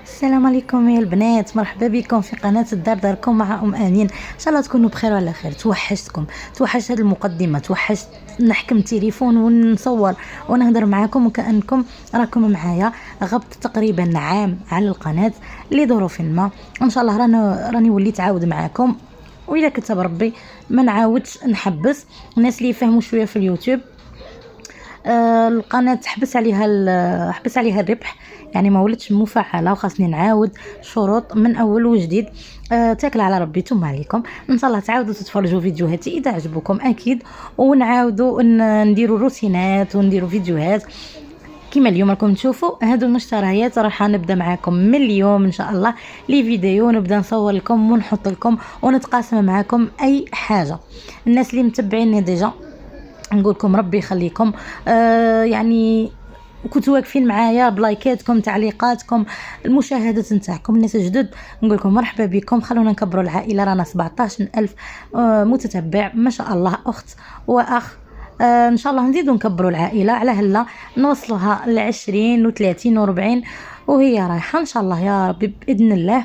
السلام عليكم يا البنات، مرحبا بكم في قناة الدار داركم مع امين. ان شاء الله تكونوا بخير وعلى خير. توحشتكم، توحشت هذه المقدمه، توحشت نحكم التليفون ونصور ونهضر معاكم وكانكم راكم معايا. غبت تقريبا عام على القناه لظروف ما، ان شاء الله راني وليت عاود معاكم، وإذا كتب ربي ما نعاودش نحبس. الناس اللي يفهموا شويه في اليوتيوب، القناه حبس عليها الربح، يعني ما ولتش مفعله وخاصني نعاود شروط من اول وجديد. تاكل على ربي ثم عليكم. ان شاء الله تعاودوا تتفرجوا فيديوهاتي اذا عجبكم اكيد، ونعاودوا نديروا روتينات ونديروا فيديوهات كما اليوم راكم تشوفوا. هادو المشتريات راح نبدا معاكم من اليوم ان شاء الله لي فيديو، نبدا نصور لكم ونحط لكم ونتقاسم معاكم اي حاجه. الناس اللي متبعيني ديجا نقول لكم ربي يخليكم، يعني كنتوا واقفين معايا بلايكاتكم، تعليقاتكم، المشاهدات نتاعكم. الناس الجدد نقول لكم مرحبا بكم، خلونا نكبروا العائله. رانا 17,000 متتبع ما شاء الله، اخت واخ. ان شاء الله نزيدوا نكبروا العائله، على هلا نوصلوها ل20 و30 و40 وهي رايحه ان شاء الله يا ربي باذن الله.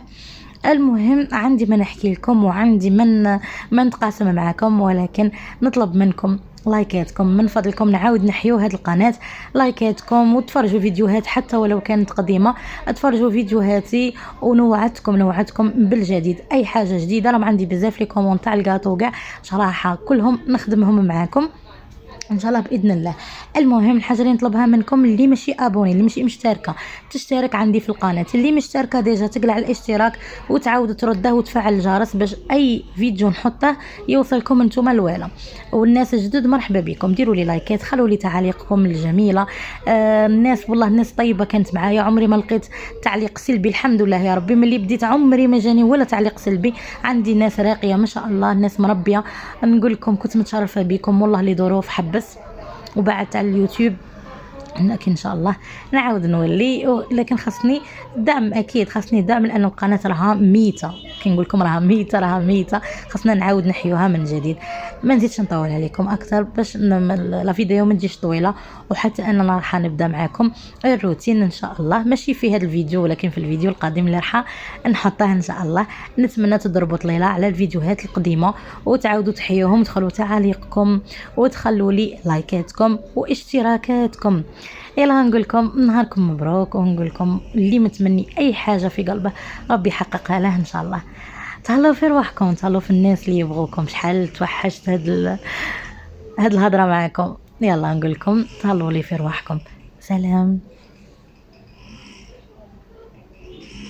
المهم عندي ما نحكي لكم وعندي من نتقاسم معكم، ولكن نطلب منكم لايكاتكم من فضلكم. نعاود نحيو هذه القناه، لايكاتكم وتفرجوا فيديوهات حتى ولو كانت قديمه، تفرجوا فيديوهاتي ونوعدكم بالجديد. اي حاجه جديده راه عندي بزاف لي كومون تاع الكاطو كاع صراحه كلهم نخدمهم معكم ان شاء الله باذن الله. المهم الحاجه اللي نطلبها منكم، اللي ماشي ابوني، اللي ماشي مشتركه، تشترك عندي في القناه. اللي مشتركه ديجا تقلع الاشتراك وتعاود ترده وتفعل الجرس باش اي فيديو نحطه يوصلكم نتوما الاولى. والناس الجدد مرحبا بكم، ديروا لي لايكات، خلوا لي تعاليقكم الجميله. الناس والله الناس طيبه كانت معايا، عمري ما لقيت تعليق سلبي الحمد لله يا ربي. ملي بديت عمري ما جاني ولا تعليق سلبي. عندي ناس راقيه ما شاء الله، الناس مربيه. نقول لكم كنت متشرفه بكم والله لظروف حبس وبعدت على اليوتيوب، لكن ان شاء الله نعاود نولي. لكن خاصني دعم، اكيد خاصني دعم، لان القناه راها ميته. كي نقول لكم راها ميته، خاصنا نعاود نحيوها من جديد. ما نزيدش نطول عليكم اكثر باش لا فيديو ما تجيش طويله، وحتى اننا راح نبدا معكم الروتين ان شاء الله، ماشي في هذا الفيديو ولكن في الفيديو القادم اللي راح نحطه ان شاء الله. نتمنى تضربوا طليله على الفيديوهات القديمه وتعاودوا تحيوهم، تخلوا تعاليقكم وتخلوا لي لايكاتكم واشتراكاتكم. يلا نقول لكم نهاركم مبروك، ونقول لكم اللي متمني اي حاجه في قلبه ربي يحققها له ان شاء الله. تهلاو في رواحكم، تهلاو في الناس اللي يبغوكم. شحال توحشت هاد الهضره معكم. يلا نقول لكم تهلاو لي في رواحكم. سلام.